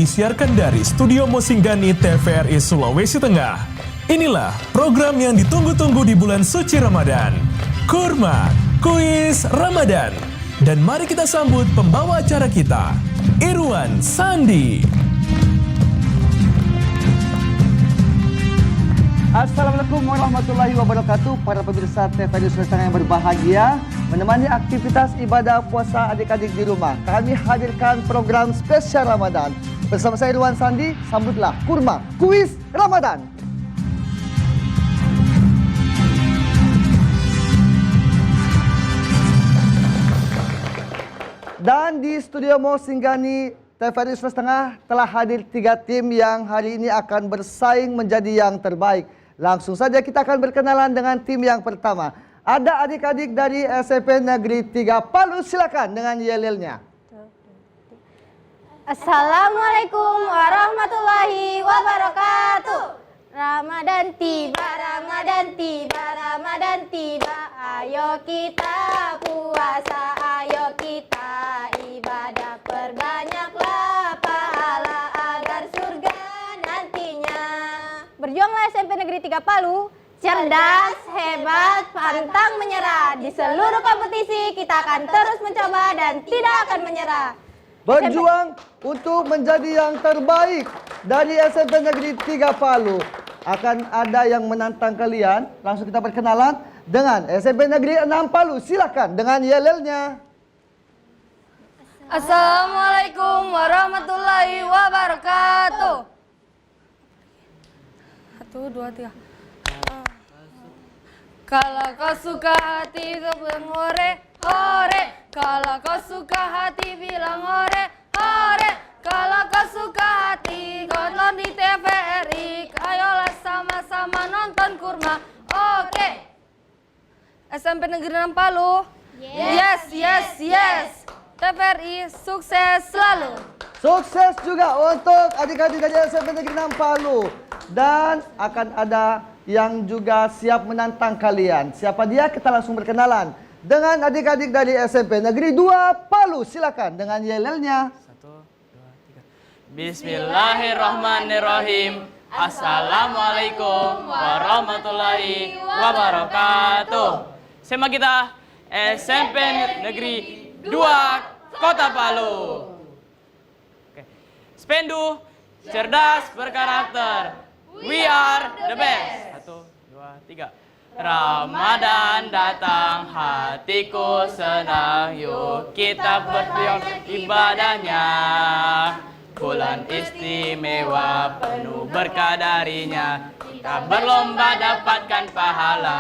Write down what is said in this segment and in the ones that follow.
disiarkan dari Studio Mosinggani TVRI Sulawesi Tengah. Inilah program yang ditunggu-tunggu di bulan suci Ramadan. Kurma, Kuis Ramadan. Dan mari kita sambut pembawa acara kita, Irwan Sandi. Assalamualaikum warahmatullahi wabarakatuh. Para pemirsa TVRI Sulawesi Tengah yang berbahagia, menemani aktivitas ibadah puasa adik-adik di rumah, kami hadirkan program spesial Ramadan. Bersama saya Irwan Sandi, sambutlah Kurma Kuis Ramadan. Dan di Studio Mosinggani TVRI Sulawesi Tengah telah hadir 3 tim yang hari ini akan bersaing menjadi yang terbaik. Langsung saja kita akan berkenalan dengan tim yang pertama. Ada adik-adik dari SMP Negeri 3 Palu, silakan dengan yel-yelnya. Assalamualaikum warahmatullahi wabarakatuh. Ramadan tiba, Ramadan tiba, Ramadan tiba. Ayo kita puasa, ayo kita ibadah. Perbanyaklah pahala agar surga nantinya. Berjuanglah SMP Negeri 3 Palu. Cerdas, hebat, pantang menyerah. Di seluruh kompetisi kita akan terus mencoba dan tidak akan menyerah. Berjuang untuk menjadi yang terbaik dari SMP Negeri 3 Palu. Akan ada yang menantang kalian. Langsung kita berkenalan dengan SMP Negeri 6 Palu. Silakan dengan yel-yelnya. Assalamualaikum warahmatullahi wabarakatuh. 1, 2, 3. Kalau kau suka hati bilang hore, hore. Kalau kau suka hati bilang hore, hore. Kalau kau suka hati nonton di TVRI, ayolah sama-sama nonton Kurma. Oke. SMP Negeri 6 Palu. Yes, yes, yes. TVRI sukses selalu. Sukses juga untuk adik-adik dari SMP Negeri 6 Palu. Dan akan ada yang juga siap menantang kalian. Siapa dia? Kita langsung berkenalan dengan adik-adik dari SMP Negeri 2 Palu. Silakan dengan yel-yelnya. 1, 2, 3. Bismillahirrahmanirrahim. Assalamualaikum warahmatullahi wabarakatuh. Tema kita SMP Negeri 2 Kota Palu. Oke. Spendu, cerdas berkarakter. We are the best. 1, 2, 3. Ramadan datang, hatiku senang. Yuk kita berjuang ibadahnya. Bulan istimewa penuh berkah darinya. Kita berlomba dapatkan pahala.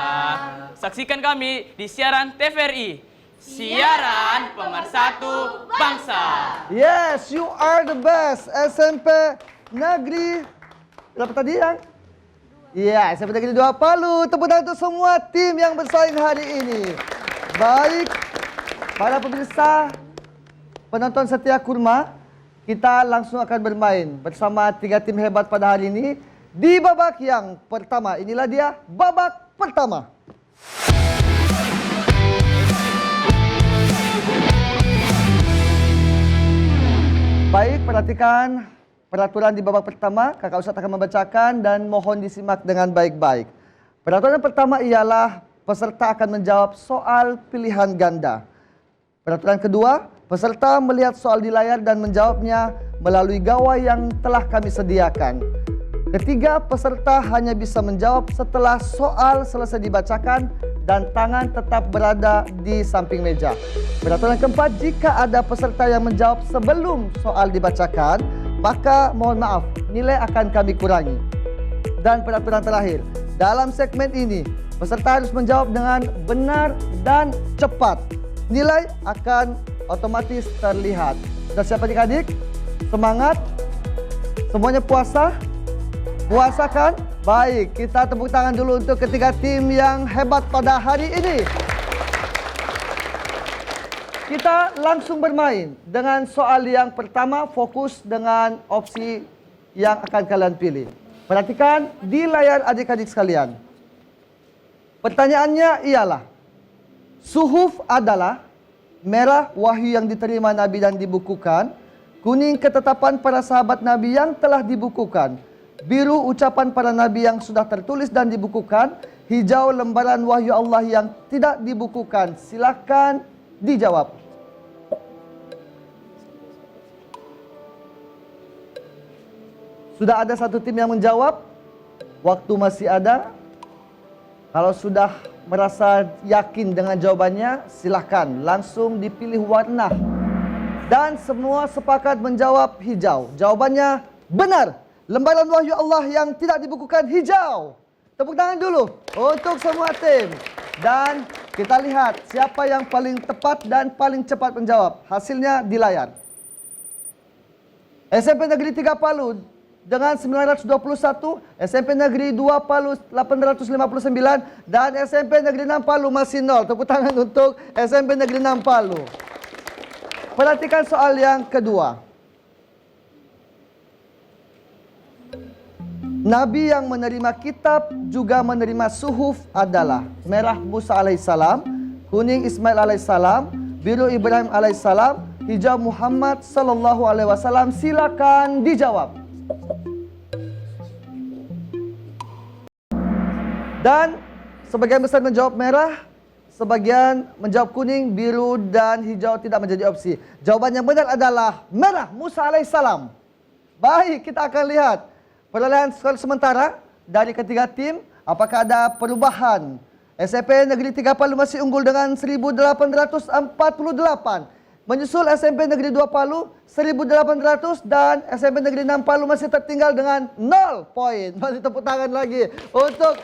Saksikan kami di siaran TVRI, siaran pemersatu bangsa. Yes, you are the best. SMP Negeri berapa tadi yang? Iya, SMP Negeri 2 Palu. Tepuk tangan untuk semua tim yang bersaing hari ini. Baik, para pemirsa, penonton setia Kurma, kita langsung akan bermain bersama 3 tim hebat pada hari ini di babak yang pertama. Inilah dia babak pertama. Baik, perhatikan peraturan di babak pertama. Kakak Ustadz akan membacakan dan mohon disimak dengan baik-baik. Peraturan yang pertama ialah peserta akan menjawab soal pilihan ganda. Peraturan kedua, peserta melihat soal di layar dan menjawabnya melalui gawai yang telah kami sediakan. Ketiga, peserta hanya bisa menjawab setelah soal selesai dibacakan dan tangan tetap berada di samping meja. Peraturan keempat, jika ada peserta yang menjawab sebelum soal dibacakan, maka mohon maaf, nilai akan kami kurangi. Dan peraturan terakhir, dalam segmen ini, peserta harus menjawab dengan benar dan cepat. Nilai akan otomatis terlihat. Sudah siap adik-adik? Semangat? Semuanya puasa? Puasa kan? Baik, kita tepuk tangan dulu untuk ketiga tim yang hebat pada hari ini. Kita langsung bermain dengan soal yang pertama, fokus dengan opsi yang akan kalian pilih. Perhatikan di layar adik-adik sekalian. Pertanyaannya ialah, suhuf adalah merah wahyu yang diterima Nabi dan dibukukan, Kuning ketetapan para sahabat Nabi yang telah dibukukan. Biru ucapan para Nabi yang sudah tertulis dan dibukukan. Hijau lembaran wahyu Allah yang tidak dibukukan. Silakan dijawab. Sudah ada satu tim yang menjawab. Waktu masih ada. Kalau sudah merasa yakin dengan jawabannya, silakan langsung dipilih warna. Dan semua sepakat menjawab hijau. Jawabannya benar. Lembaran wahyu Allah yang tidak dibukukan hijau. Tepuk tangan dulu untuk semua tim. Dan kita lihat siapa yang paling tepat dan paling cepat menjawab. Hasilnya di layar. SMP Negeri 3 Palu dengan 921, SMP Negeri 2 Palu 859, dan SMP Negeri 6 Palu masih 0. Tepuk tangan untuk SMP Negeri 6 Palu. Perhatikan soal yang kedua. Nabi yang menerima kitab juga menerima suhuf adalah merah Musa alaihissalam, kuning Ismail alaihissalam, biru Ibrahim alaihissalam, hijau Muhammad sallallahu alaihi wasallam. Silakan dijawab. Dan sebagian besar menjawab merah, sebagian menjawab kuning, biru, dan hijau tidak menjadi opsi. Jawaban yang benar adalah merah Musa alaihissalam. Baik, kita akan lihat perolehan skor sementara dari ketiga tim. Apakah ada perubahan? SMP Negeri 3 Palu masih unggul dengan 1848. Menyusul SMP Negeri 2 Palu 1800, dan SMP Negeri 6 Palu masih tertinggal dengan 0 poin. Masih tepuk tangan lagi untuk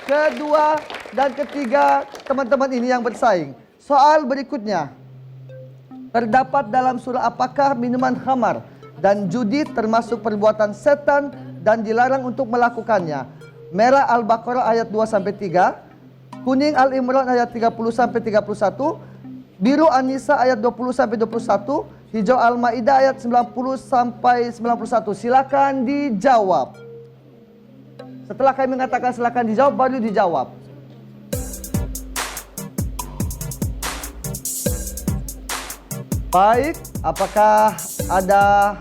kedua dan ketiga teman-teman ini yang bersaing. Soal berikutnya. Terdapat dalam surah apakah minuman khamar dan judi termasuk perbuatan setan dan dilarang untuk melakukannya? Merah Al-Baqarah ayat 2-3, kuning Al-Imran ayat 30-31, biru An-Nisa ayat 20-21, hijau Al-Maidah ayat 90-91. Silakan dijawab. Setelah kami mengatakan silakan dijawab, baru dijawab. Baik, apakah ada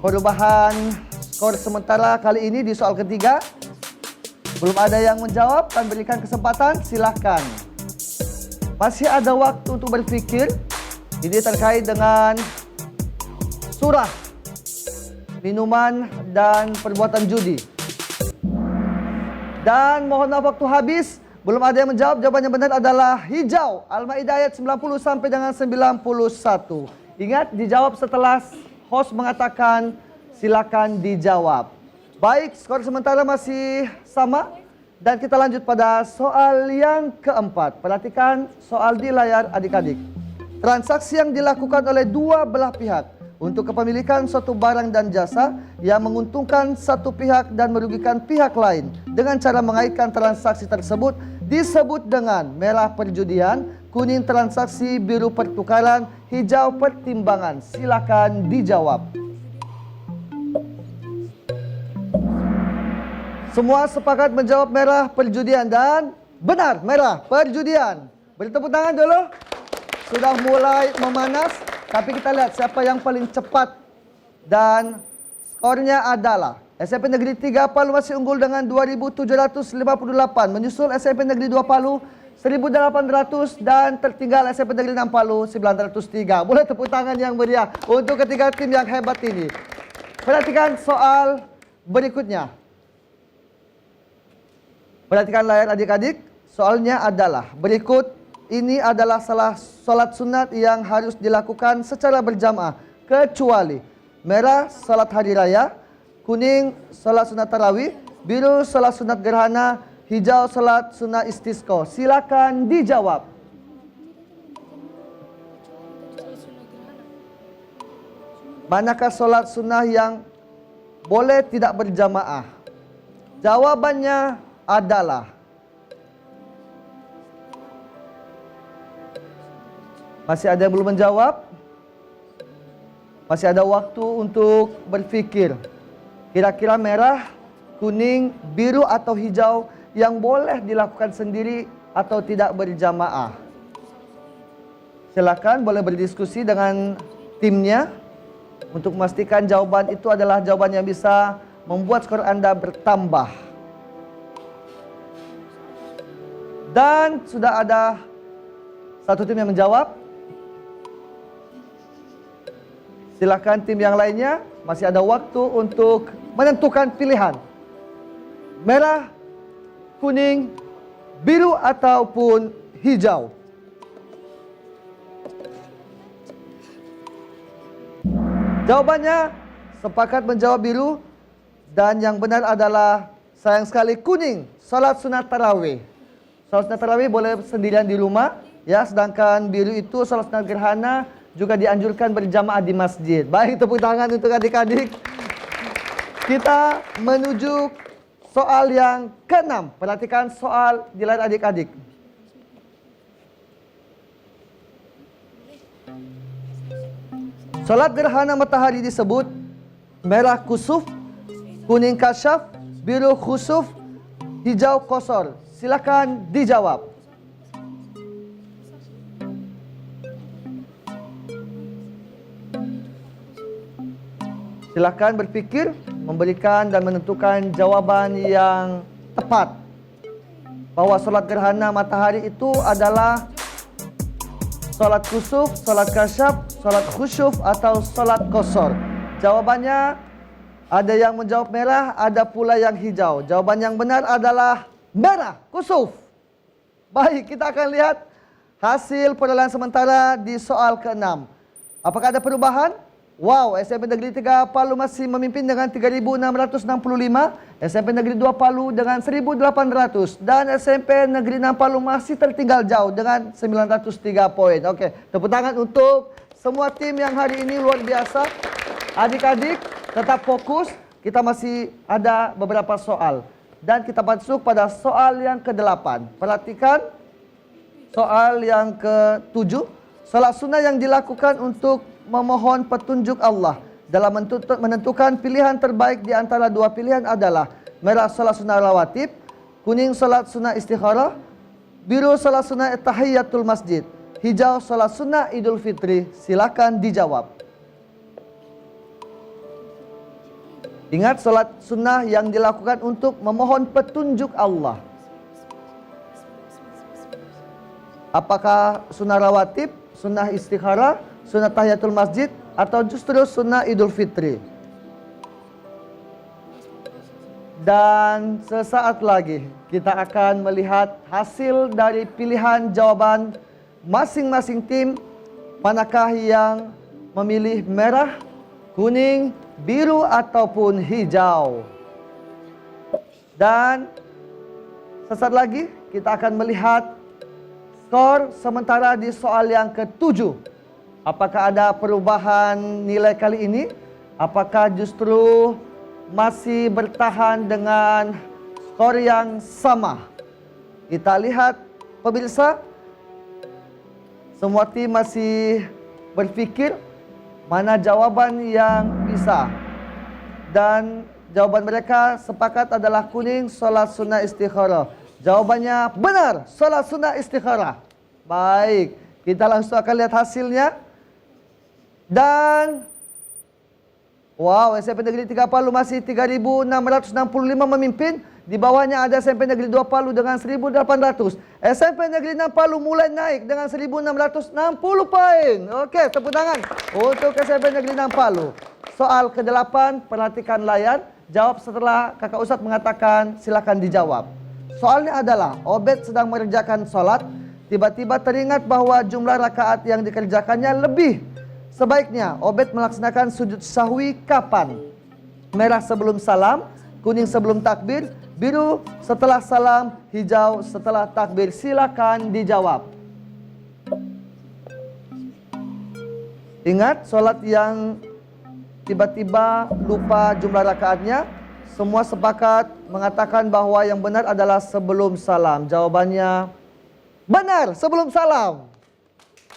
perubahan skor sementara kali ini di soal ketiga? Belum ada yang menjawab, kami berikan kesempatan, silahkan. Masih ada waktu untuk berpikir. Ini terkait dengan surah, minuman, dan perbuatan judi. Dan mohon maaf waktu habis, belum ada yang menjawab. Jawaban yang benar adalah hijau, Al-Maidah ayat 90 sampai dengan 91. Ingat, dijawab setelah host mengatakan silakan dijawab. Baik, skor sementara masih sama. Dan kita lanjut pada soal yang keempat. Perhatikan soal di layar adik-adik. Transaksi yang dilakukan oleh dua belah pihak untuk kepemilikan suatu barang dan jasa yang menguntungkan satu pihak dan merugikan pihak lain dengan cara mengaitkan transaksi tersebut disebut dengan merah perjudian, kuning transaksi, biru pertukaran, hijau pertimbangan. Silakan dijawab. Semua sepakat menjawab merah perjudian, dan benar, merah perjudian. Beri tepuk tangan dulu. Sudah mulai memanas, tapi kita lihat siapa yang paling cepat. Dan skornya adalah SMP Negeri 3 Palu masih unggul dengan 2758. Menyusul SMP Negeri 2 Palu 1800, dan tertinggal SMP Negeri 6 Palu 903. Boleh tepuk tangan yang meriah untuk ketiga tim yang hebat ini. Perhatikan soal berikutnya. Perhatikan layar adik-adik. Soalnya adalah berikut. Ini adalah salah salat sunat yang harus dilakukan secara berjamaah, kecuali merah salat hari raya, kuning salat sunat tarawih, biru salat sunat gerhana, hijau salat sunat istisqa. Silakan dijawab. Manakah salat sunnah yang boleh tidak berjamaah? Jawabannya adalah masih ada yang belum menjawab? Masih ada waktu untuk berpikir. Kira-kira merah, kuning, biru, atau hijau yang boleh dilakukan sendiri atau tidak berjamaah? Silakan boleh berdiskusi dengan timnya. untuk memastikan jawaban itu adalah jawaban yang bisa membuat skor Anda bertambah. Dan sudah ada satu tim yang menjawab. Silakan tim yang lainnya, masih ada waktu untuk menentukan pilihan. Merah, kuning, biru ataupun hijau. Jawabannya sepakat menjawab biru dan yang benar adalah sayang sekali kuning, salat sunat tarawih. Salat sunat tarawih boleh sendirian di rumah ya, sedangkan biru itu salat sunat gerhana juga dianjurkan berjamaah di masjid. Baik, tepuk tangan untuk adik-adik. Kita menuju soal yang ke-6. Perhatikan soal di layar adik-adik. Salat gerhana matahari disebut merah kusuf, kuning kasyaf, biru khusuf, hijau qasar. Silakan dijawab. Silakan berpikir, memberikan dan menentukan jawaban yang tepat. Bahwa salat gerhana matahari itu adalah salat kusuf, salat kasyaf, salat khusyuf atau salat qasar. Jawabannya ada yang menjawab merah, ada pula yang hijau. Jawaban yang benar adalah merah, kusuf. Baik, kita akan lihat hasil perolehan sementara di soal ke-6. Apakah ada perubahan? Wow, SMP Negeri 3 Palu masih memimpin dengan 3.665, SMP Negeri 2 Palu dengan 1.800, dan SMP Negeri 6 Palu masih tertinggal jauh dengan 903 poin. Oke, tepuk tangan untuk semua tim yang hari ini luar biasa. Adik-adik, tetap fokus, kita masih ada beberapa soal. Dan kita masuk pada soal yang ke-8. Perhatikan soal yang ke-7. Salat sunnah yang dilakukan untuk memohon petunjuk Allah dalam menentukan pilihan terbaik di antara dua pilihan adalah merah salat sunnah rawatib, kuning salat sunnah istikharah, biru salat sunnah tahiyatul masjid, hijau salat sunnah Idul Fitri. Silakan dijawab. Ingat, salat sunnah yang dilakukan untuk memohon petunjuk Allah. Apakah sunnah rawatib, sunnah istikharah, sunnah tahiyatul masjid, atau justru sunnah Idul Fitri? Dan sesaat lagi kita akan melihat hasil dari pilihan jawaban masing-masing tim. Manakah yang memilih merah, kuning, biru, ataupun hijau? Dan sesaat lagi kita akan melihat skor sementara di soal yang ke-7. Apakah ada perubahan nilai kali ini? Apakah justru masih bertahan dengan skor yang sama? Kita lihat pemirsa, semua tim masih berpikir mana jawaban yang bisa. Dan jawaban mereka sepakat adalah kuning, salat sunnah istikharah. Jawabannya benar, salat sunnah istikharah. Baik, kita langsung akan lihat hasilnya. Dan wow, SMP Negeri 3 Palu masih 3.665 memimpin. Di bawahnya ada SMP Negeri 2 Palu dengan 1.800. SMP Negeri 6 Palu mulai naik dengan 1.660 poin. Oke, tepuk tangan untuk SMP Negeri 6 Palu. Soal ke-8, perhatikan layar. Jawab setelah Kakak Ustadz mengatakan silakan dijawab. Soalnya adalah Obed sedang mengerjakan sholat. Tiba-tiba teringat bahwa jumlah rakaat yang dikerjakannya lebih. Sebaiknya Obed melaksanakan sujud sahwi kapan? Merah sebelum salam, kuning sebelum takbir, biru setelah salam, hijau setelah takbir. Silakan dijawab. Ingat, sholat yang tiba-tiba lupa jumlah rakaatnya, semua sepakat mengatakan bahwa yang benar adalah sebelum salam. Jawabannya benar, sebelum salam.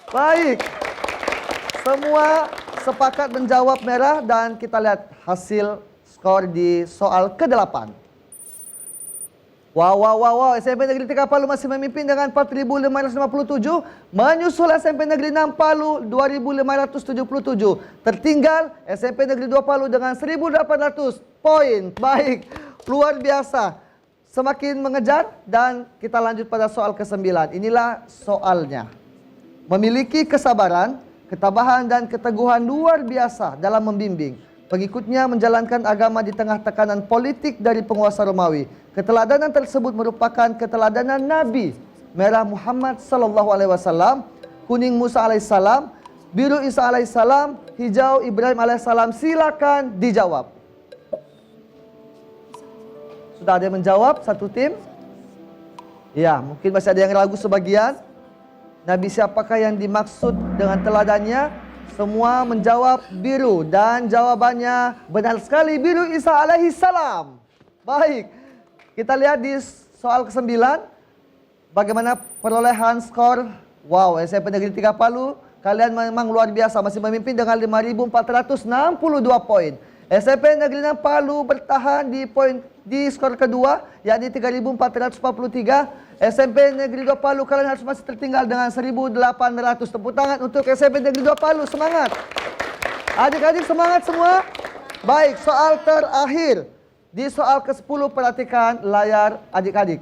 Baik. Semua sepakat menjawab merah dan kita lihat hasil skor di soal ke-8. Wow. SMP Negeri 3 Palu masih memimpin dengan 4.557. Menyusul SMP Negeri 6 Palu 2.577. Tertinggal SMP Negeri 2 Palu dengan 1.800 poin. Baik, luar biasa. Semakin mengejar dan kita lanjut pada soal ke-9. Inilah soalnya. Memiliki kesabaran, ketabahan dan keteguhan luar biasa dalam membimbing pengikutnya menjalankan agama di tengah tekanan politik dari penguasa Romawi. Keteladanan tersebut merupakan keteladanan Nabi. Merah Muhammad sallallahu alaihi wasallam, kuning Musa alaihissalam, biru Isa alaihissalam, hijau Ibrahim alaihissalam. Silakan dijawab. Sudah ada yang menjawab satu tim? Ya, mungkin masih ada yang ragu sebagian. Nabi siapakah yang dimaksud dengan teladannya? Semua menjawab biru dan jawabannya benar sekali, biru Isa alaihissalam. Baik, kita lihat di soal ke-9 bagaimana perolehan skor. Wow, SMP Negeri 3 Palu, kalian memang luar biasa, masih memimpin dengan 5.462 poin. SMP Negeri 6 Palu bertahan di skor kedua, yakni 3.443. SMP Negeri 2 Palu kalian harus masih tertinggal dengan 1.800. Tepuk tangan untuk SMP Negeri 2 Palu, semangat. Adik-adik semangat semua. Baik, soal terakhir. Di soal ke-10 perhatikan layar adik-adik.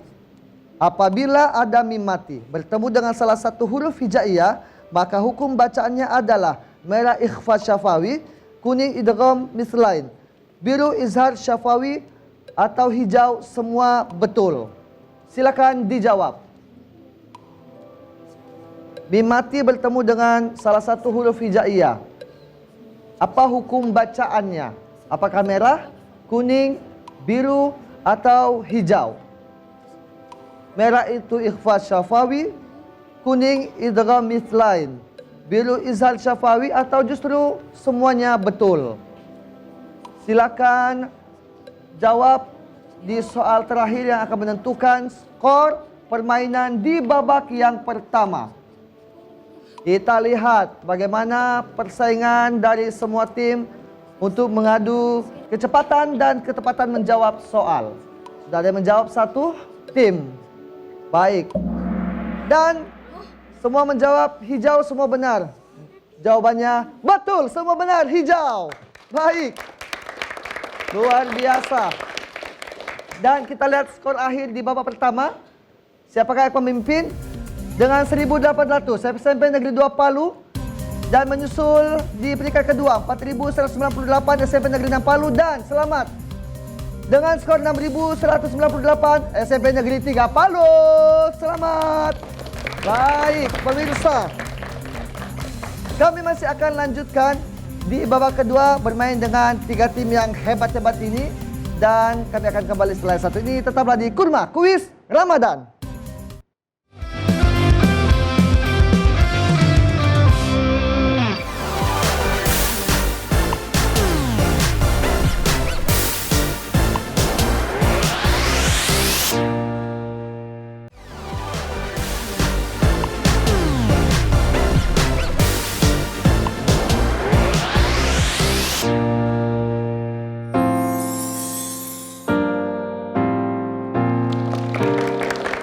Apabila ada mim mati bertemu dengan salah satu huruf hijaiyah, maka hukum bacaannya adalah merah ikhfa syafawi, kuning idgham mislain, biru izhar syafawi, atau hijau semua betul. Silakan dijawab. Mim mati bertemu dengan salah satu huruf hijaiyah. Apa hukum bacaannya? Apakah merah, kuning, biru, atau hijau? Merah itu ikhfa syafawi, kuning idgham mislain, biru izhar syafawi, atau justru semuanya betul? Silakan jawab di soal terakhir yang akan menentukan skor permainan di babak yang pertama. Kita lihat bagaimana persaingan dari semua tim untuk mengadu kecepatan dan ketepatan menjawab soal. Sudah ada yang menjawab satu tim. Baik. Dan semua menjawab hijau, semua benar. Jawabannya betul, semua benar, hijau. Baik. Luar biasa. Dan kita lihat skor akhir di babak pertama. Siapakah yang pemimpin? Dengan 1.800 SMP Negeri 2 Palu. Dan menyusul di peringkat kedua 4.198 SMP Negeri 6 Palu. Dan selamat dengan skor 6.198 SMP Negeri 3 Palu. Selamat. Baik pemirsa, kami masih akan lanjutkan di babak kedua bermain dengan 3 tim yang hebat-hebat ini. Dan kami akan kembali setelah satu ini. Tetaplah di Kurma Kuis Ramadan.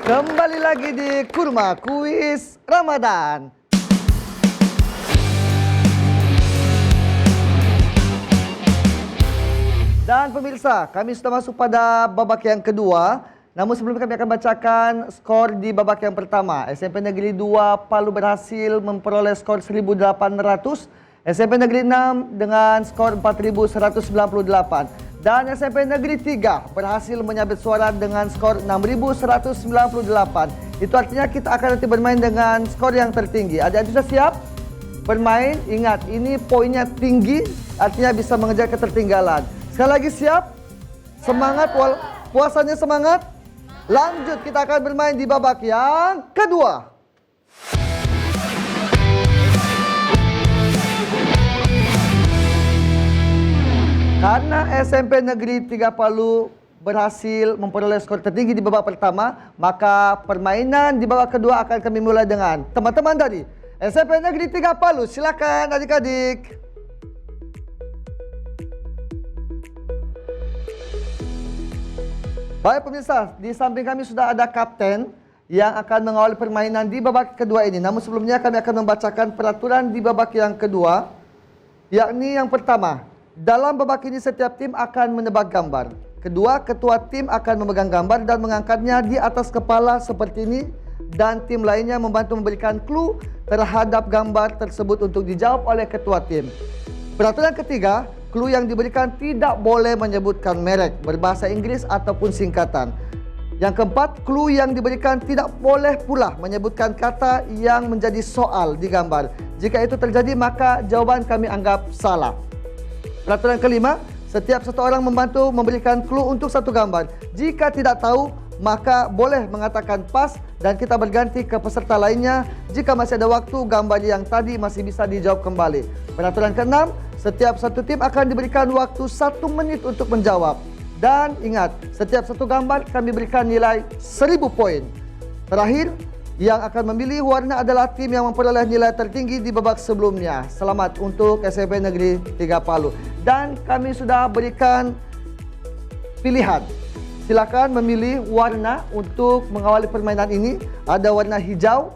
Kembali lagi di Kurma Kuis Ramadan. Dan pemirsa, kami sudah masuk pada babak yang kedua. Namun sebelum kami akan bacakan skor di babak yang pertama. SMP Negeri 2 Palu berhasil memperoleh skor 1.800. SMP Negeri 6 dengan skor 4.198. Dan SMP Negeri 3 berhasil menyabet suara dengan skor 6.198. Itu artinya kita akan nanti bermain dengan skor yang tertinggi. Adik-adik sudah siap bermain? Ingat, ini poinnya tinggi, artinya bisa mengejar ketertinggalan. Sekali lagi siap? Semangat, puasanya semangat? Lanjut, kita akan bermain di babak yang kedua. Karena SMP Negeri 3 Palu berhasil memperoleh skor tertinggi di babak pertama, maka permainan di babak kedua akan kami mulai dengan teman-teman dari SMP Negeri 3 Palu. Silakan adik-adik. Baik pemirsa, di samping kami sudah ada kapten yang akan mengawali permainan di babak kedua ini. Namun sebelumnya kami akan membacakan peraturan di babak yang kedua, yakni yang pertama, dalam babak ini setiap tim akan menebak gambar. Kedua, ketua tim akan memegang gambar dan mengangkatnya di atas kepala seperti ini, dan tim lainnya membantu memberikan clue terhadap gambar tersebut untuk dijawab oleh ketua tim. Peraturan ketiga, clue yang diberikan tidak boleh menyebutkan merek, berbahasa Inggris ataupun singkatan. Yang keempat, clue yang diberikan tidak boleh pula menyebutkan kata yang menjadi soal di gambar. Jika itu terjadi, maka jawaban kami anggap salah. Peraturan kelima, setiap satu orang membantu memberikan clue untuk satu gambar. Jika tidak tahu, maka boleh mengatakan pas dan kita berganti ke peserta lainnya. Jika masih ada waktu, gambar yang tadi masih bisa dijawab kembali. Peraturan keenam, setiap satu tim akan diberikan waktu 1 menit untuk menjawab. Dan ingat, setiap satu gambar kami berikan nilai 1000 poin. Terakhir, yang akan memilih warna adalah tim yang memperoleh nilai tertinggi di babak sebelumnya. Selamat untuk SMP Negeri 3 Palu. Dan kami sudah berikan pilihan. Silakan memilih warna untuk mengawali permainan ini. Ada warna hijau,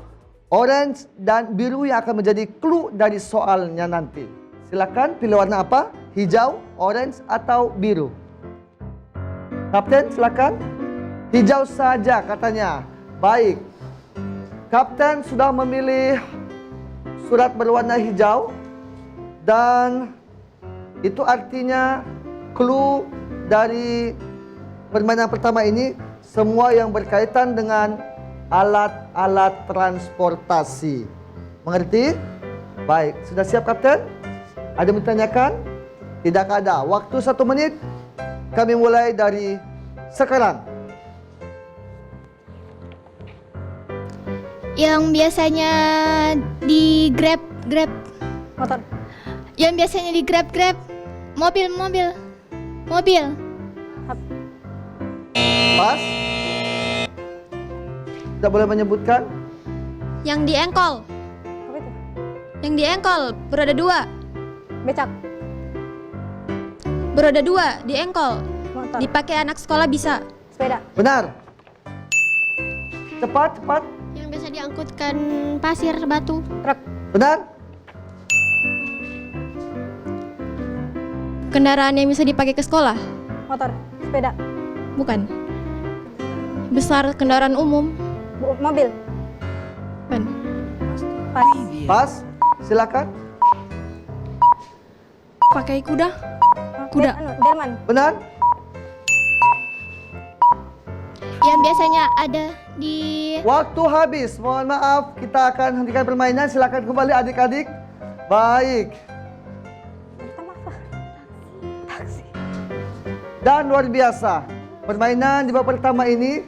orange, dan biru yang akan menjadi clue dari soalnya nanti. Silakan pilih warna apa? Hijau, orange, atau biru? Kapten, silakan. Hijau saja katanya. Baik. Kapten sudah memilih surat berwarna hijau. Dan itu artinya clue dari permainan pertama ini semua yang berkaitan dengan alat-alat transportasi. Mengerti? Baik. Sudah siap, Kapten? Ada yang ditanyakan? Tidak ada. Waktu 1 menit. Kami mulai dari sekarang. Yang biasanya di Grab. Motor. Yang biasanya di Grab. Mobil. Pas. Tidak boleh menyebutkan. Yang di engkol. Apa itu? Yang di engkol, beroda 2. Becak. Beroda 2 di engkol. Motor. Dipakai anak sekolah bisa. Sepeda. Benar. Cepat. Yang biasa diangkutkan pasir, batu. Truk. Benar. Kendaraan yang bisa dipakai ke sekolah. Motor. Sepeda. Bukan. Besar, kendaraan umum. Mobil. Bukan. Pas. Pas. Silakan. Pakai kuda. Kuda. Delman. Benar. Yang biasanya ada di Waktu habis. Mohon maaf, kita akan hentikan permainan. Silakan kembali adik-adik. Baik. Dan luar biasa, permainan di babak pertama ini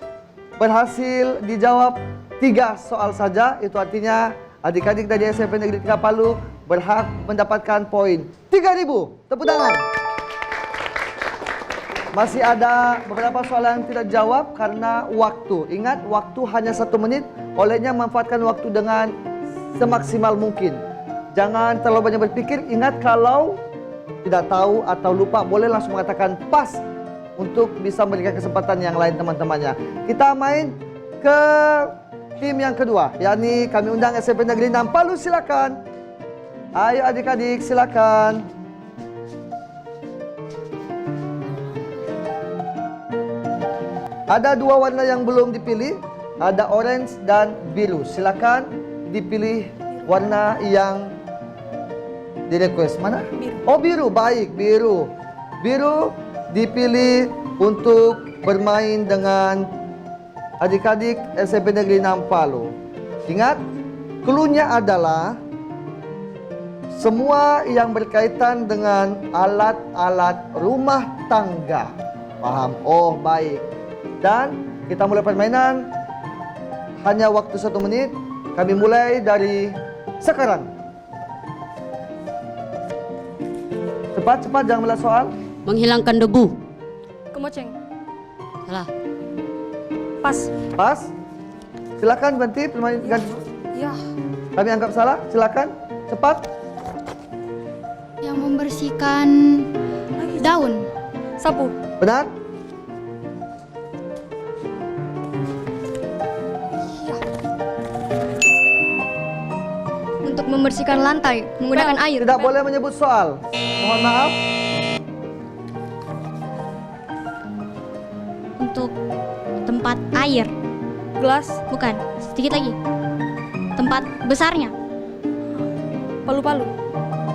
berhasil dijawab 3 soal saja. Itu artinya adik-adik dari SMP Negeri 3 Palu berhak mendapatkan poin 3.000. Tepuk tangan. Masih ada beberapa soal yang tidak jawab karena waktu. Ingat, waktu hanya 1 menit. Olehnya manfaatkan waktu dengan semaksimal mungkin. Jangan terlalu banyak berpikir. Ingat, kalau tidak tahu atau lupa, boleh langsung mengatakan pas untuk bisa memberikan kesempatan yang lain teman-temannya. Kita main ke tim yang kedua, yakni kami undang SMP Negeri 6 Palu. Silakan. Ayo adik-adik, silakan. Ada 2 warna yang belum dipilih, ada orange dan biru. Silakan dipilih warna yang di request. Mana? Biru. Oh, biru. Baik, biru. Biru dipilih untuk bermain dengan adik-adik SMP Negeri 6 Palu. Ingat, clue-nya adalah semua yang berkaitan dengan alat-alat rumah tangga. Paham? Oh, baik. Dan kita mulai permainan. Hanya waktu 1 menit. Kami mulai dari sekarang. Cepat, jangan melas soal. Menghilangkan debu. Kemoceng. Salah. Pas. Pas. Silakan ganti permainan. Ganti. Ya. Kami anggap salah. Silakan. Cepat. yang membersihkan daun. Sapu. Benar? membersihkan lantai menggunakan air. Tidak boleh menyebut soal. Mohon maaf. Untuk tempat air. Gelas, Bukan, sedikit lagi. Tempat besarnya. palu-palu,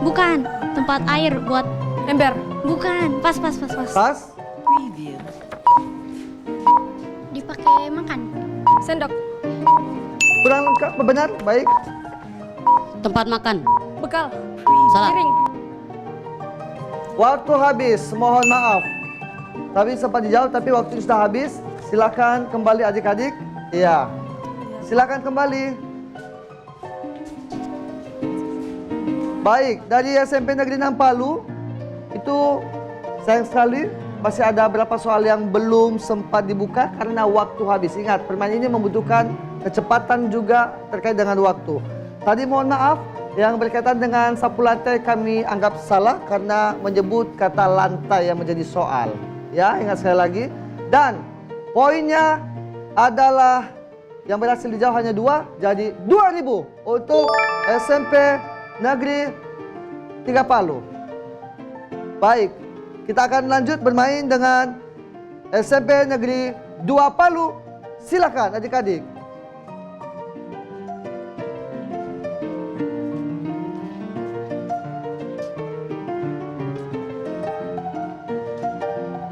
Bukan, tempat air buat. ember, Bukan, pas. Pas. Dipakai makan. sendok, Kurang lengkap, benar? Baik. Tempat makan. bekal, Salah. piring, Waktu habis, mohon maaf. Tapi sempat dijawab, tapi waktu sudah habis. Silakan kembali adik-adik. Iya. Silakan kembali. Baik, dari SMP Negeri 6 Palu, itu sayang sekali masih ada beberapa soal yang belum sempat dibuka karena waktu habis. Ingat, permainan ini membutuhkan kecepatan juga terkait dengan waktu. Tadi mohon maaf, yang berkaitan dengan sapu lantai kami anggap salah karena menyebut kata lantai yang menjadi soal. Ya, ingat sekali lagi. Dan poinnya adalah yang berhasil dijawab hanya 2, jadi 2.000 untuk SMP Negeri 3 Palu. Baik, kita akan lanjut bermain dengan SMP Negeri 2 Palu. Silakan adik-adik.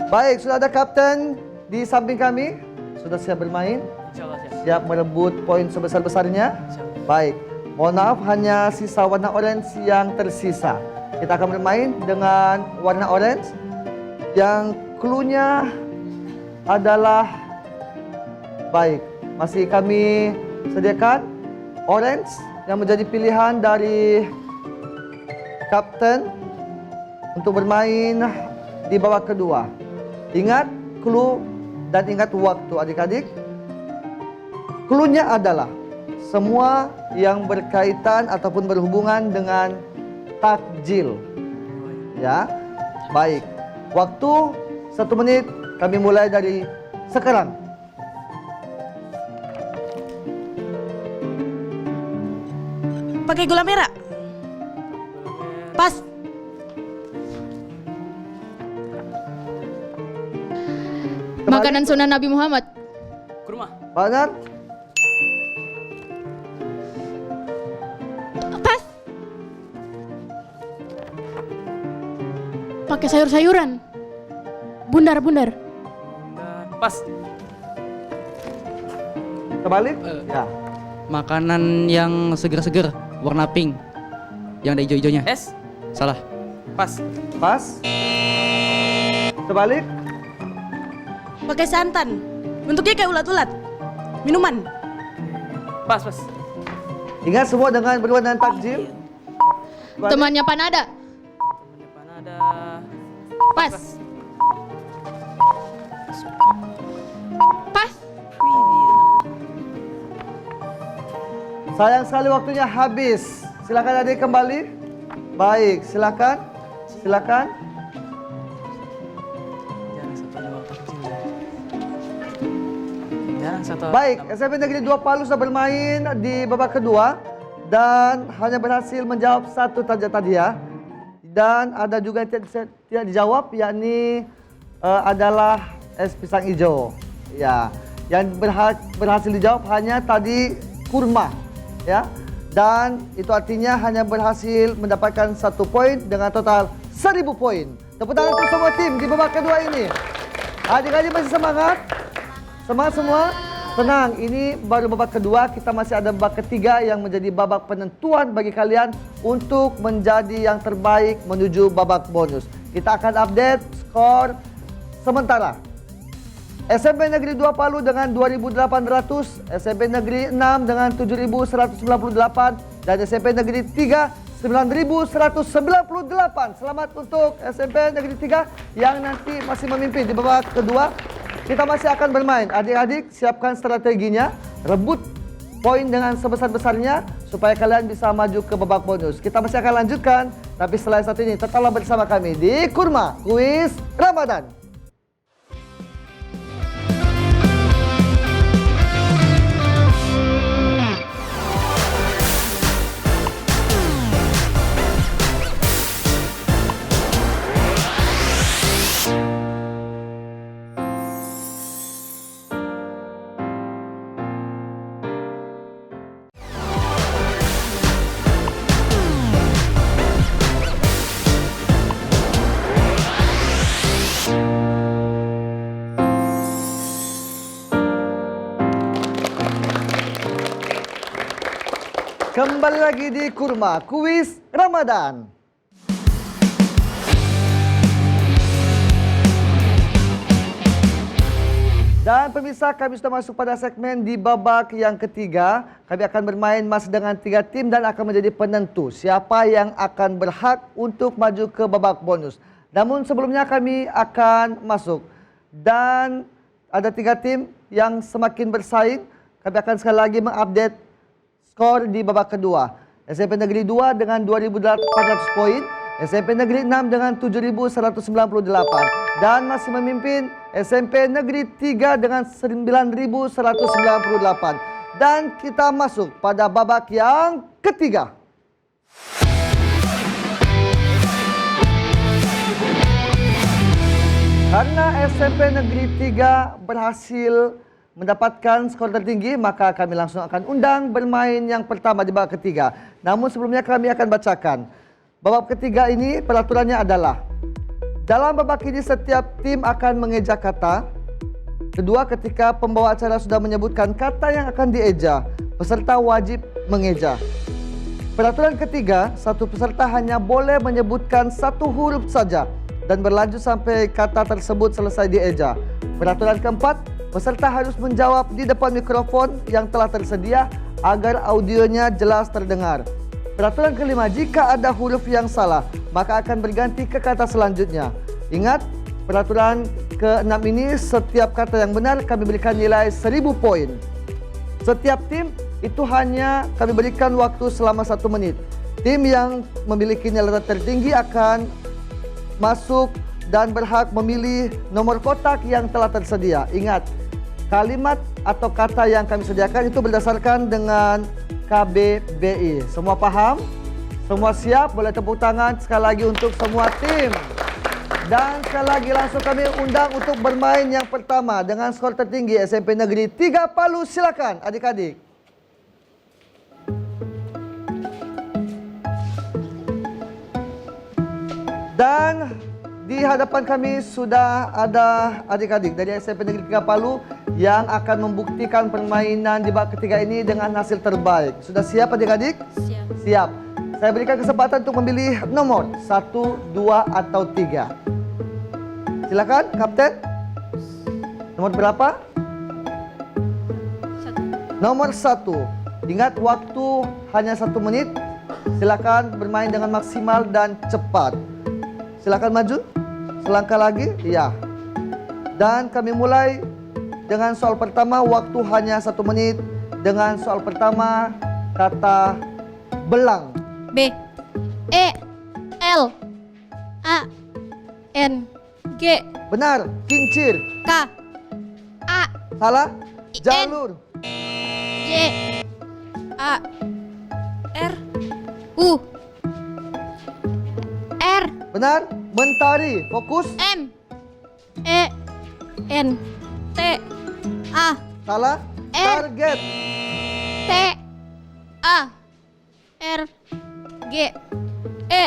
Baik, sudah ada kapten di samping kami. Sudah siap bermain? Insyaallah siap. Siap merebut poin sebesar-besarnya? Baik, mohon maaf hanya sisa warna orange yang tersisa. Kita akan bermain dengan warna orange yang clue-nya adalah baik. Masih kami sediakan orange yang menjadi pilihan dari kapten untuk bermain di babak kedua. Ingat clue dan ingat waktu adik-adik. Clue-nya adalah semua yang berkaitan ataupun berhubungan dengan takjil. Ya, baik. Waktu 1 menit, kami mulai dari sekarang. Pakai gula merah. Pas. Makanan sunnah Nabi Muhammad. Kurma. Benar? Pas. Pakai sayur-sayuran. Bundar. Pas. Kebalik? Ya. Makanan yang seger-seger, warna pink. Yang ada hijau-hijaunya. Es. Salah. Pas. Pas. Kebalik? Pakai santan. Bentuknya kayak ulat-ulat. Minuman. Pas. Ingat semua dengan berhubungan dengan takjil. Kebalik? Temannya Panada. Depan ada. Pas. Pas. Sayang sekali waktunya habis. Silakan adik kembali. Baik, silakan. Silakan. Jarang satu. Baik, SMP Negeri 2 Palu sudah bermain di babak kedua dan hanya berhasil menjawab 1 saja tadi ya. Dan ada juga yang tidak dijawab, yakni adalah es pisang hijau. Ya, yang berhasil dijawab hanya tadi kurma, ya. Dan itu artinya hanya berhasil mendapatkan 1 poin dengan total 1.000 poin. Tepuk tangan untuk semua tim di babak kedua ini. Adik-adik masih semangat? Semangat semua? Tenang, ini baru babak kedua, kita masih ada babak ketiga yang menjadi babak penentuan bagi kalian untuk menjadi yang terbaik menuju babak bonus. Kita akan update skor sementara. SMP Negeri 2 Palu dengan 2.800, SMP Negeri 6 dengan 7.198, dan SMP Negeri 3 9.198. Selamat untuk SMP Negeri 3 yang nanti masih memimpin di babak kedua. Kita masih akan bermain. Adik-adik siapkan strateginya, rebut poin dengan sebesar-besarnya supaya kalian bisa maju ke babak bonus. Kita masih akan lanjutkan, tapi setelah satu ini tetaplah bersama kami di Kurma Kuis Ramadan. Kembali lagi di Kurma Kuis Ramadan. Dan pemirsa, kami sudah masuk pada segmen di babak yang ketiga. Kami akan bermain masih dengan 3 tim dan akan menjadi penentu siapa yang akan berhak untuk maju ke babak bonus. Namun sebelumnya kami akan masuk. Dan ada 3 tim yang semakin bersaing. Kami akan sekali lagi mengupdate skor di babak kedua. SMP Negeri 2 dengan 2.400 poin. SMP Negeri 6 dengan 7.198. Dan masih memimpin SMP Negeri 3 dengan 9.198. Dan kita masuk pada babak yang ketiga. Karena SMP Negeri 3 berhasil mendapatkan skor tertinggi, maka kami langsung akan undang bermain yang pertama di babak ketiga. Namun sebelumnya kami akan bacakan. Babak ketiga ini peraturannya adalah, dalam babak ini setiap tim akan mengeja kata. Kedua, ketika pembawa acara sudah menyebutkan kata yang akan dieja, peserta wajib mengeja. Peraturan ketiga, satu peserta hanya boleh menyebutkan 1 huruf saja dan berlanjut sampai kata tersebut selesai dieja. Peraturan keempat, peserta harus menjawab di depan mikrofon yang telah tersedia agar audionya jelas terdengar. Peraturan kelima, jika ada huruf yang salah, maka akan berganti ke kata selanjutnya. Ingat, peraturan ke-6 ini setiap kata yang benar kami berikan nilai 1000 poin. Setiap tim itu hanya kami berikan waktu selama 1 menit. Tim yang memiliki nilai tertinggi akan masuk dan berhak memilih nomor kotak yang telah tersedia. Ingat, kalimat atau kata yang kami sediakan itu berdasarkan dengan KBBI. Semua paham? Semua siap? Boleh tepuk tangan sekali lagi untuk semua tim. Dan sekali lagi langsung kami undang untuk bermain yang pertama dengan skor tertinggi SMP Negeri 3 Palu. Silakan adik-adik. Dan di hadapan kami sudah ada adik-adik dari SMP Negeri 3 Palu yang akan membuktikan permainan di babak ketiga ini dengan hasil terbaik. Sudah siap adik-adik? Siap. Siap. Saya berikan kesempatan untuk memilih nomor 1, 2, atau 3. Silakan, Kapten. Nomor berapa? 1. Nomor 1. Ingat, waktu hanya 1 menit. Silakan bermain dengan maksimal dan cepat. Silakan maju. Selangkah lagi. Iya. Dan kami mulai dengan soal pertama, waktu hanya 1 menit. Dengan soal pertama, kata belang. B. E. L. A. N. G. Benar, kincir. K. A. Salah, I, N. jalur. J. A. R. U. R. Benar, mentari. Fokus. M. E. N. T. A. Salah, R. target. T. A. R. G. E.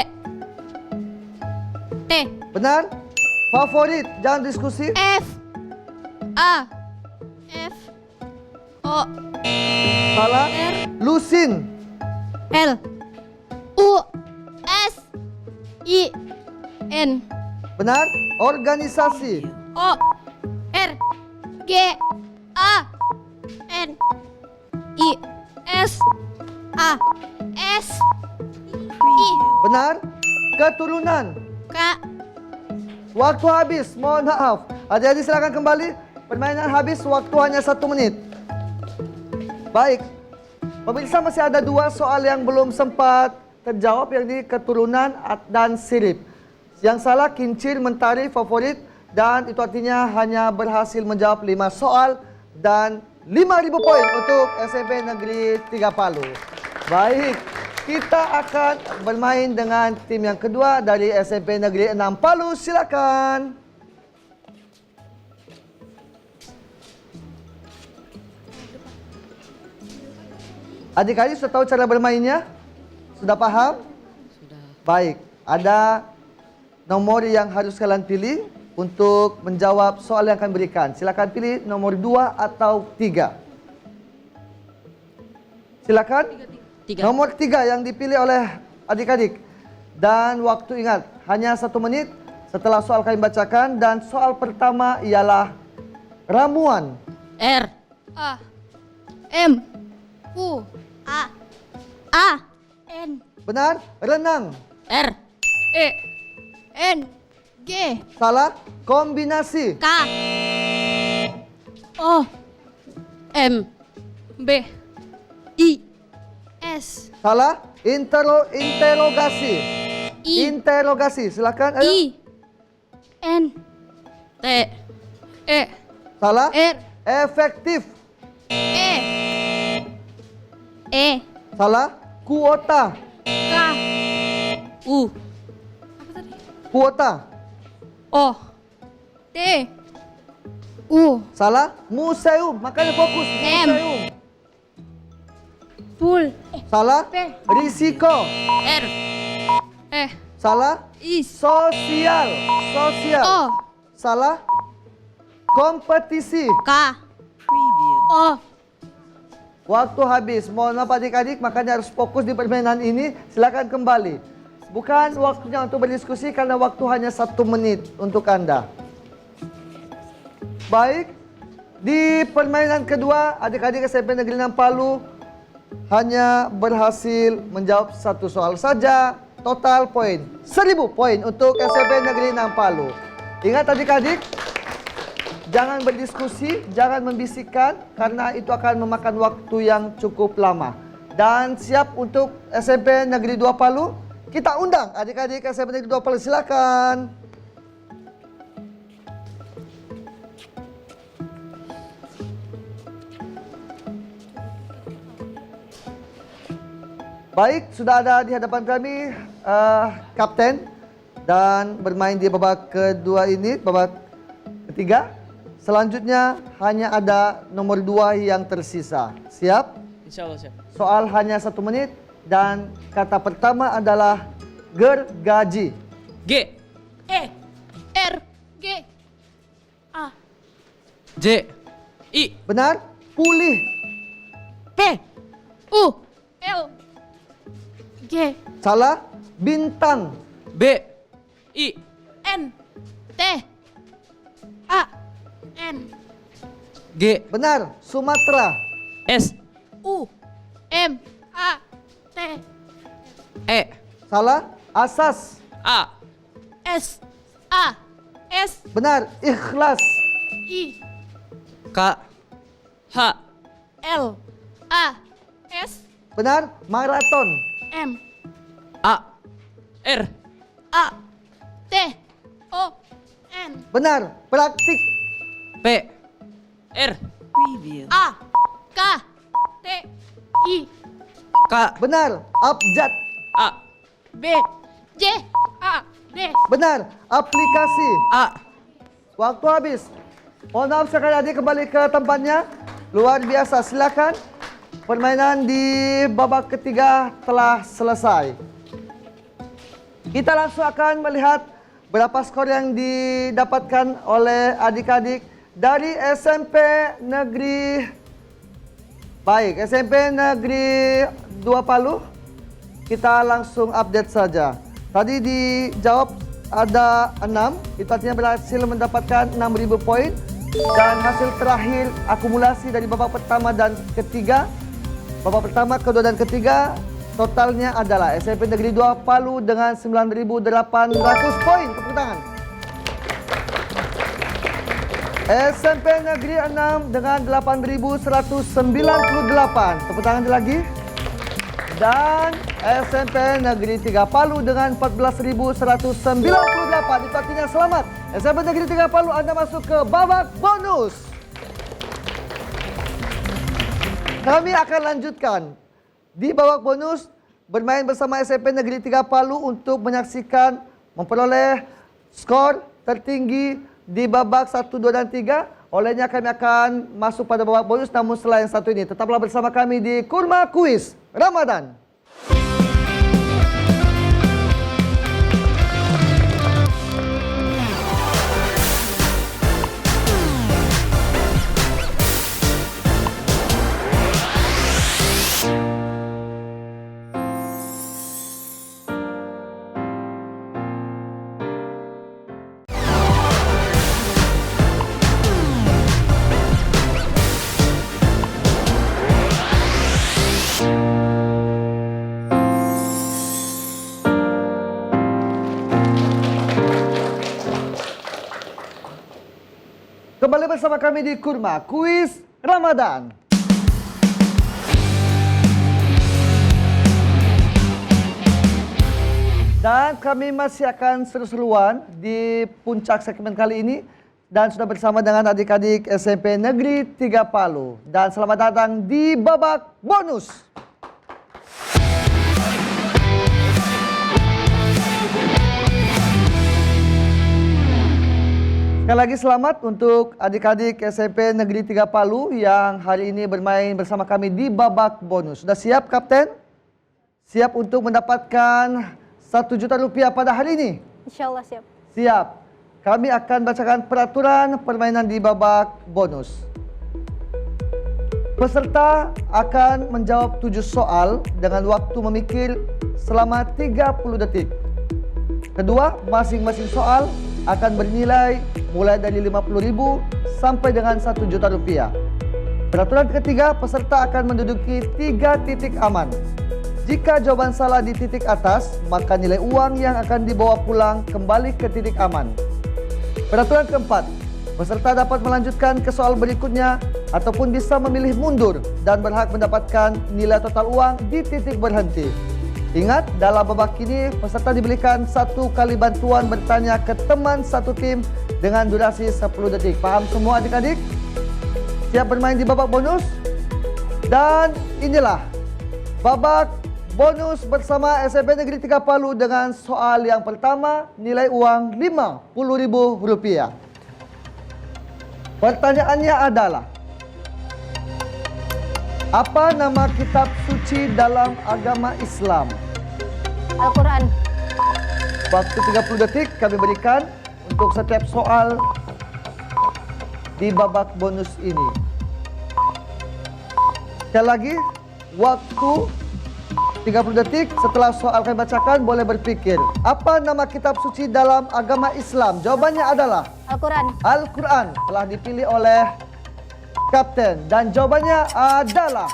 T. Benar, favorit. Jangan diskusi. F. A. F. O. Salah, R. lusin. L. U. S. I. N. Benar, organisasi. O. R. G. A. N. I. S. A. S. I. Benar, keturunan. K. Waktu habis, mohon maaf. Adik-adik silakan kembali. Permainan habis, waktu hanya 1 menit. Baik, pemirsa masih ada 2 soal yang belum sempat terjawab, yakni keturunan dan sirip. Yang salah kincir, mentari, favorit, dan itu artinya hanya berhasil menjawab 5 soal dan 5.000 poin untuk SMP Negeri 3 Palu. Baik, kita akan bermain dengan tim yang kedua dari SMP Negeri 6 Palu. Silakan. Adik-adik sudah tahu cara bermainnya? Sudah paham? Sudah. Baik, ada nomor yang harus kalian pilih untuk menjawab soal yang akan berikan. Silakan pilih nomor 2 atau 3. Silakan. 3. Nomor 3 yang dipilih oleh adik-adik. Dan waktu ingat, hanya 1 menit setelah soal kami bacakan. Dan soal pertama ialah ramuan. R. A. M. U. A. A. N. Benar? Renang. R. E. N. G. Salah? Kombinasi. K. O. M. B. I. S. Salah? Interogasi. I. Interogasi. Silakan. Ayo. I. N. T. E. Salah? R. Efektif. E. E. Salah? Kuota. K. U. Kuota. O. T. U. Salah? Museum. Makanya fokus. M. Museum. Pool. Salah? P. Risiko. R. E. Salah? Is. Sosial. Sosial. O. Salah? Kompetisi. K. O. Waktu habis. Mohon maaf adik-adik, makanya harus fokus di permainan ini. Silakan kembali. Bukan waktunya untuk berdiskusi karena waktu hanya 1 menit untuk Anda. Baik. Di permainan kedua, adik-adik SMP Negeri 6 Palu hanya berhasil menjawab 1 soal saja. Total poin 1000 poin untuk SMP Negeri 6 Palu. Ingat adik-adik, jangan berdiskusi, jangan membisikkan karena itu akan memakan waktu yang cukup lama. Dan siap untuk SMP Negeri 2 Palu? Kita undang adik-adik SMP Negeri 2 Palu, silakan. Baik, sudah ada di hadapan kami kapten dan bermain di babak kedua ini, babak ketiga. Selanjutnya hanya ada nomor 2 yang tersisa. Siap? Insya Allah siap. Soal hanya 1 menit dan kata pertama adalah gergaji. G. E. R. G. A. J. I. Benar? Pulih. P. U. L. G. Salah? Bintang. B. I. N. T. A. N. G. Benar? Sumatera. S. U. M. A. T. E. Salah? Asas. A. S. A. S. Benar? Ikhlas. I. K. H. L. A. S. Benar? Maraton. M. A. R. A. T. O. N. Benar? Praktik. P. R. A. K. T. I. K. Benar? Abjad. A. B. J. A. D. Benar? Aplikasi. A. Waktu habis. Mohon maaf sekali lagi, kembali ke tempatnya. Luar biasa, silakan. Permainan di babak ketiga telah selesai. Kita langsung akan melihat berapa skor yang didapatkan oleh adik-adik dari SMP Negeri. Baik, SMP Negeri 2 Palu. Kita langsung update saja. Tadi dijawab ada 6, itu artinya berhasil mendapatkan 6.000 poin. Dan hasil terakhir akumulasi dari babak pertama dan ketiga. Babak pertama, kedua dan ketiga totalnya adalah SMP Negeri 2 Palu dengan 9.800 poin. Tepuk tangan. SMP Negeri 6 dengan 8.198. Tepuk tangan lagi. Dan SMP Negeri 3 Palu dengan 14.198. Itu artinya selamat. SMP Negeri 3 Palu, Anda masuk ke babak bonus. Kami akan lanjutkan di babak bonus bermain bersama SMP Negeri 3 Palu untuk menyaksikan memperoleh skor tertinggi di babak 1, 2, dan 3. Olehnya kami akan masuk pada babak bonus, namun setelah yang satu ini. Tetaplah bersama kami di Kurma Kuis Ramadan. Kembali bersama kami di Kurma Kuis Ramadan. Dan kami masih akan seru-seruan di puncak segmen kali ini. Dan sudah bersama dengan adik-adik SMP Negeri 3 Palu. Dan selamat datang di babak bonus. Sekali lagi selamat untuk adik-adik SMP Negeri 3 Palu yang hari ini bermain bersama kami di babak bonus. Sudah siap, Kapten? Siap untuk mendapatkan 1 juta rupiah pada hari ini? Insya Allah siap. Siap. Kami akan bacakan peraturan permainan di babak bonus. Peserta akan menjawab 7 soal dengan waktu memikir selama 30 detik. Kedua, masing-masing soal akan bernilai mulai dari 50.000 sampai dengan 1 juta rupiah. Peraturan ketiga, peserta akan menduduki 3 titik aman. Jika jawaban salah di titik atas, maka nilai uang yang akan dibawa pulang kembali ke titik aman. Peraturan keempat, peserta dapat melanjutkan ke soal berikutnya ataupun bisa memilih mundur dan berhak mendapatkan nilai total uang di titik berhenti. Ingat, dalam babak ini peserta diberikan 1 kali bantuan bertanya ke teman satu tim dengan durasi 10 detik. Paham semua adik-adik? Siap bermain di babak bonus? Dan inilah babak bonus bersama SMP Negeri 3 Palu dengan soal yang pertama, nilai uang Rp50.000. Pertanyaannya adalah, apa nama kitab suci dalam agama Islam? Al-Quran. Waktu 30 detik kami berikan untuk setiap soal di babak bonus ini. Sekali lagi, waktu 30 detik setelah soal kami bacakan boleh berpikir. Apa nama kitab suci dalam agama Islam? Jawabannya adalah Al-Quran. Al-Quran. Telah dipilih oleh Kapten. Dan jawabannya adalah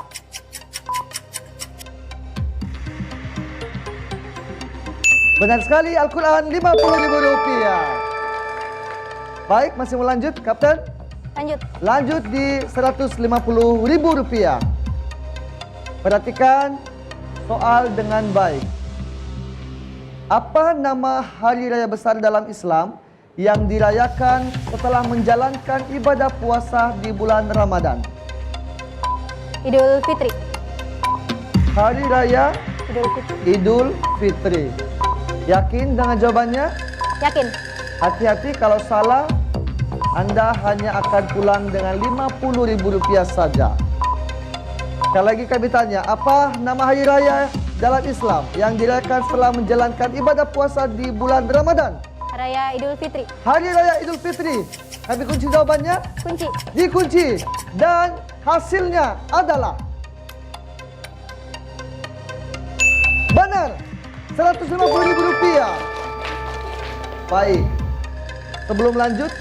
benar sekali, Al-Quran Rp50.000. Baik, masih mau lanjut Kapten? Lanjut. Lanjut di Rp150.000. Perhatikan soal dengan baik. Apa nama hari raya besar dalam Islam yang dirayakan setelah menjalankan ibadah puasa di bulan Ramadan? Idul Fitri. Hari raya Idul Fitri. Idul Fitri. Yakin dengan jawabannya? Yakin. Hati-hati kalau salah, Anda hanya akan pulang dengan Rp50.000 saja. Sekali lagi kami tanya, apa nama hari raya dalam Islam yang dirayakan setelah menjalankan ibadah puasa di bulan Ramadan? Raya Idul Fitri. Hari Raya Idul Fitri. Kami kunci jawabannya? Kunci. Dikunci. Dan hasilnya adalah benar. Rp150.000. Baik. Sebelum lanjut,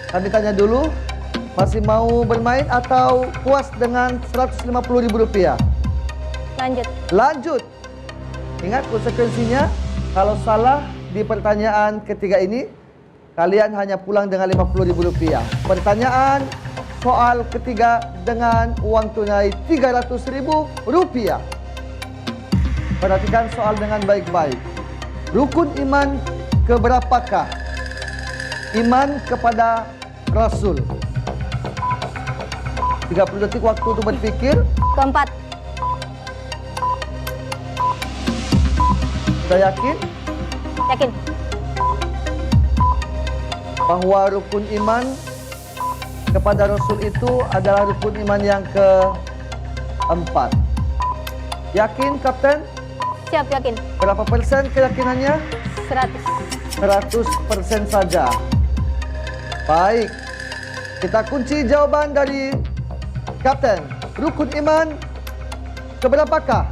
kami tanya dulu, masih mau bermain atau puas dengan Rp150.000? Lanjut. Lanjut. Ingat konsekuensinya, kalau salah di pertanyaan ketiga ini, kalian hanya pulang dengan Rp50.000. Pertanyaan soal ketiga dengan uang tunai Rp300.000. Perhatikan soal dengan baik-baik. Rukun iman keberapakah? Iman kepada Rasul. 30 detik waktu untuk berpikir. Keempat. Sudah yakin? Yakin. Bahwa rukun iman kepada Rasul itu adalah rukun iman yang keempat. Yakin, Kapten? Siap, yakin. Berapa persen keyakinannya? 100. 100% saja. Baik. Kita kunci jawaban dari Kapten. Rukun iman keberapakah?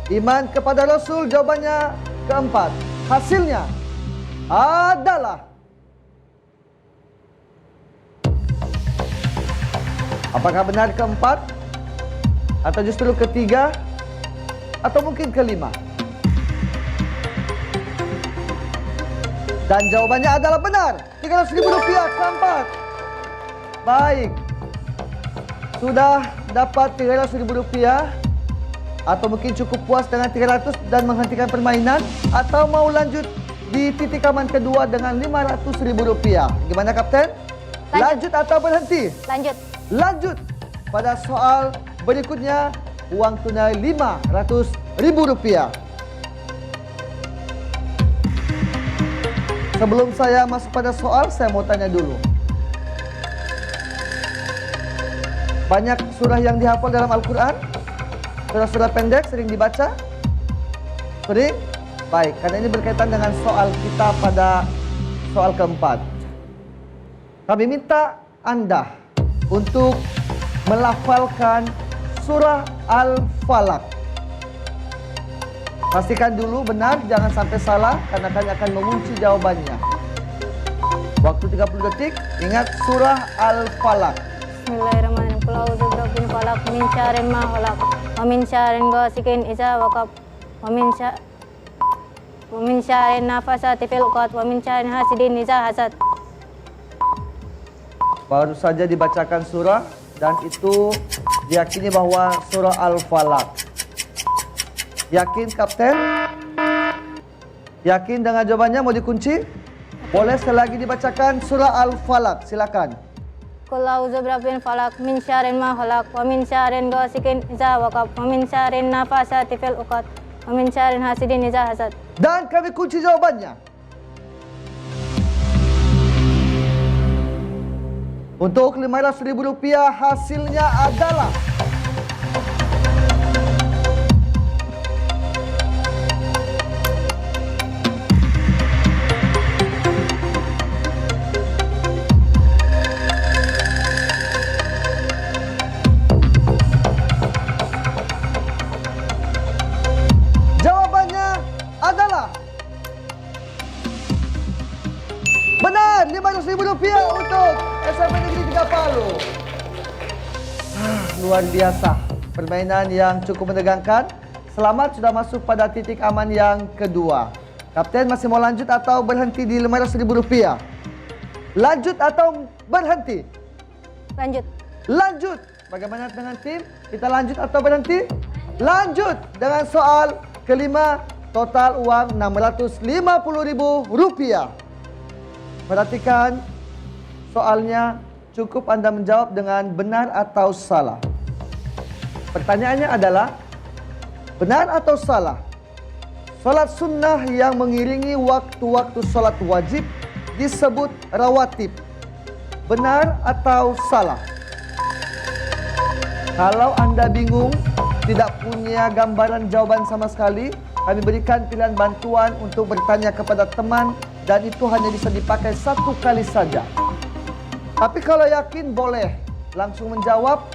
Iman kepada Rasul, jawabannya keempat. Hasilnya adalah apakah benar keempat? Atau justru ketiga? Atau mungkin kelima? Dan jawabannya adalah benar. Rp300.000 keempat. Baik. Sudah dapat Rp300.000 atau mungkin cukup puas dengan 300 dan menghentikan permainan, atau mau lanjut di titik aman kedua dengan Rp500.000. Gimana Kapten? Lanjut atau berhenti? Lanjut. Lanjut. Pada soal berikutnya, uang tunai Rp500.000. Sebelum saya masuk pada soal, saya mau tanya dulu. Banyak surah yang dihafal dalam Al-Quran? Surah-surah pendek sering dibaca? Sering? Baik, karena ini berkaitan dengan soal kita pada soal keempat. Kami minta Anda untuk melafalkan surah Al-Falaq. Pastikan dulu benar, jangan sampai salah, karena kami akan mengunci jawabannya. Waktu 30 detik, ingat surah Al-Falaq. Bismillahirrahmanirrahim. Qul a'udzu birabbil falaq min syarri ma khalaq wa min syarri ghasiqin idza waqab wa min syarri nafasati fil 'uqad wa min syarri hasidin idza hasad. Baru saja dibacakan surah dan itu diyakini bahwa surah Al-Falaq. Yakin Kapten? Yakin dengan jawabannya? Mau dikunci? Boleh selagi dibacakan surah Al-Falaq, silakan. Qul a'udzu birabbil falaq min syarri ma khalaq wa min syarri ghasiqin idza waqab wa min syarri nafasati fil 'uqad wa min syarri hasidin idza hasad. Dan kami kunci jawabannya. Untuk Rp500.000 hasilnya adalah benar, Rp500.000 untuk SMP Negeri 3 Palu. Luar biasa, permainan yang cukup menegangkan. Selamat sudah masuk pada titik aman yang kedua. Kapten masih mau lanjut atau berhenti di Rp500.000? Lanjut atau berhenti? Lanjut. Lanjut. Bagaimana dengan tim? Kita lanjut atau berhenti? Lanjut dengan soal kelima, total uang Rp650.000. Perhatikan soalnya, cukup Anda menjawab dengan benar atau salah. Pertanyaannya adalah, benar atau salah? Salat sunnah yang mengiringi waktu-waktu salat wajib disebut rawatib. Benar atau salah? Kalau Anda bingung, tidak punya gambaran jawaban sama sekali, kami berikan pilihan bantuan untuk bertanya kepada teman, dan itu hanya bisa dipakai 1 kali saja. Tapi kalau yakin boleh langsung menjawab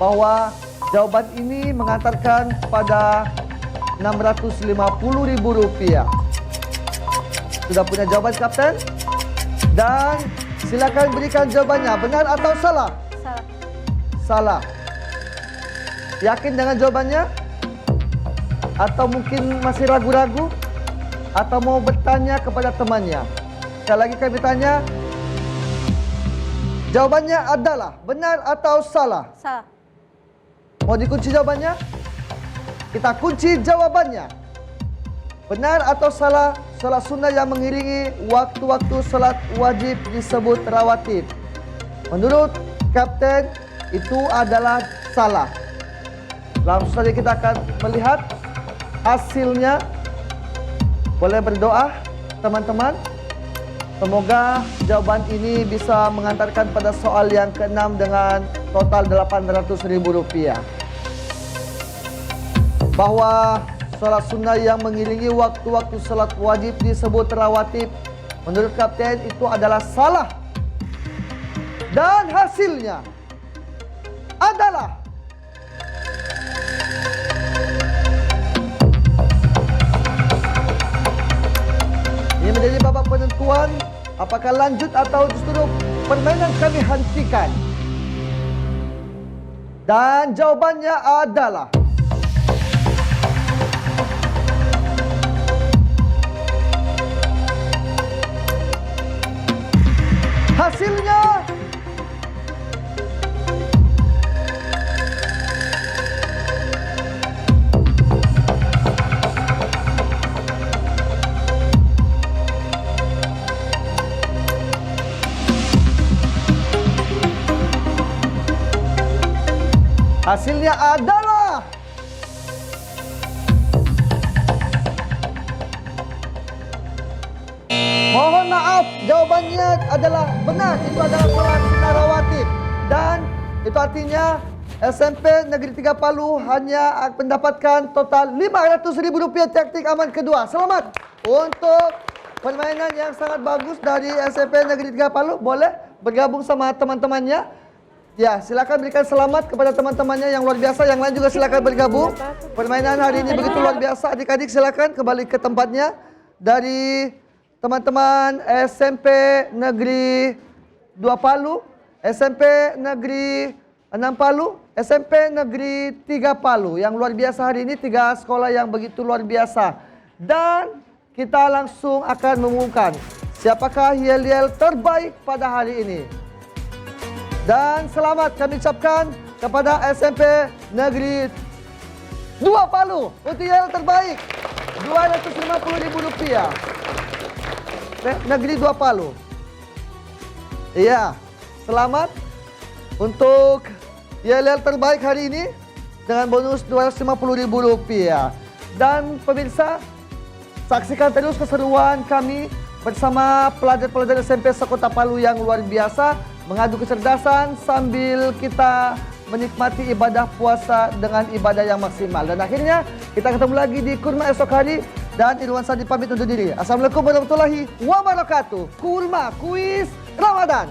bahwa jawaban ini mengantarkan pada Rp650.000. Sudah punya jawaban Kapten? Dan silakan berikan jawabannya, benar atau salah? Salah. Salah. Yakin dengan jawabannya? Atau mungkin masih ragu-ragu? Atau mau bertanya kepada temannya? Sekali lagi kami tanya, jawabannya adalah benar atau salah? Salah. Mau dikunci jawabannya? Kita kunci jawabannya. Benar atau salah, salat sunnah yang mengiringi waktu-waktu salat wajib disebut rawatib. Menurut Kapten, itu adalah salah. Langsung saja kita akan melihat hasilnya. Boleh berdoa, teman-teman. Semoga jawaban ini bisa mengantarkan pada soal yang ke-6 dengan total Rp800.000. Bahwa salat sunnah yang mengiringi waktu-waktu salat wajib disebut rawatib, menurut Kapten itu adalah salah. Dan hasilnya adalah ini menjadi babak penentuan apakah lanjut atau justru permainan kami hentikan. Dan jawabannya adalah hasilnya Hasilnya adalah mohon maaf, jawabannya adalah benar. Itu adalah Sekolah Sinarawati. Dan itu artinya SMP Negeri 3 Palu hanya mendapatkan total Rp500.000 taktik aman kedua. Selamat untuk permainan yang sangat bagus dari SMP Negeri 3 Palu. Boleh bergabung sama teman-temannya. Ya, silakan berikan selamat kepada teman-temannya yang luar biasa. Yang lain juga silakan bergabung. Permainan hari ini begitu luar biasa. Adik-adik silakan kembali ke tempatnya. Dari teman-teman SMP Negeri 2 Palu, SMP Negeri 6 Palu, SMP Negeri 3 Palu. Yang luar biasa hari ini 3 sekolah yang begitu luar biasa. Dan kita langsung akan mengumumkan siapakah yel-yel terbaik pada hari ini. Dan selamat kami ucapkan kepada SMP Negeri 2 Palu untuk yel terbaik Rp250.000. Negeri 2 Palu. Iya, selamat untuk yel-yel terbaik hari ini dengan bonus Rp250.000. Dan pemirsa, saksikan terus keseruan kami bersama pelajar-pelajar SMP sekota Palu yang luar biasa, mengadu kecerdasan sambil kita menikmati ibadah puasa dengan ibadah yang maksimal. Dan akhirnya kita ketemu lagi di Kurma esok hari. Dan Irwan Sadi pamit undur diri. Assalamualaikum warahmatullahi wabarakatuh. Kurma Kuis Ramadan.